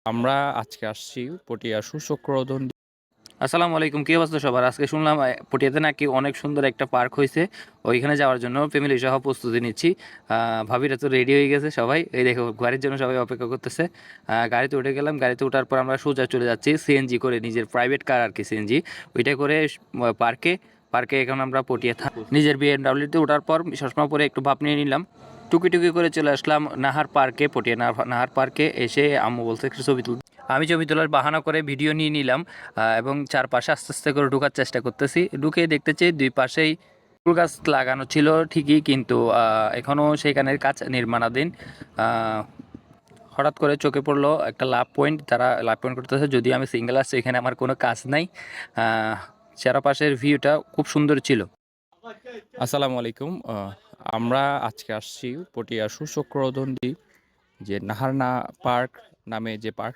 আমরা আজকে আসছি পটিয়া সুচক্রোধন। আসসালামু আলাইকুম, কি অবস্থা সবার? আজকে শুনলাম পটিয়াতে নাকি অনেক সুন্দর একটা পার্ক হয়েছে। ওইখানে যাওয়ার জন্য ফ্যামিলি সহ প্রস্তুতি নিচ্ছি। ভাবিরা তো রেডি হয়ে গেছে সবাই, এই দেখো গাড়ির জন্য সবাই অপেক্ষা করতেছে। গাড়িতে উঠে গেলাম, গাড়িতে ওঠার পর আমরা সোজা চলে যাচ্ছি সিএনজি করে, নিজের প্রাইভেট কার আর কি সিএনজি, ওইটা করে পার্কে। পার্কে এখন আমরা পটিয়া নিজের বিএমডাব্লিউতে ওঠার পর চশমা পরে একটু ভাপ নিয়ে নিলাম। টুকি টুকি করে চলে আসলাম নাহার পার্কে, পটিয়া নাহার পার্কে এসে আম্মু বলছে একটু ছবি তুলতে। আমি ছবি তোলার বাহানা করে ভিডিও নিয়ে নিলাম এবং চারপাশে আস্তে আস্তে করে ঢোকার চেষ্টা করতেছি। ঢুকে দেখতেছি দুই পাশেই ফুল গাছ লাগানো ছিল ঠিকই, কিন্তু এখনও সেখানের কাজ নির্মাণাধীন। হঠাৎ করে চোখে পড়লো একটা লাভ পয়েন্ট, তারা লাভ পয়েন্ট করতেছে, যদিও আমি সিঙ্গেল আসছি, এখানে আমার কোনো কাজ নাই। চারপাশের ভিউটা খুব সুন্দর ছিল। আসসালামু আলাইকুম। আমরা আজকে আসছি পটিয়া সুচক্রোধন দ্বীপ, যে নাহারনা পার্ক নামে যে পার্ক,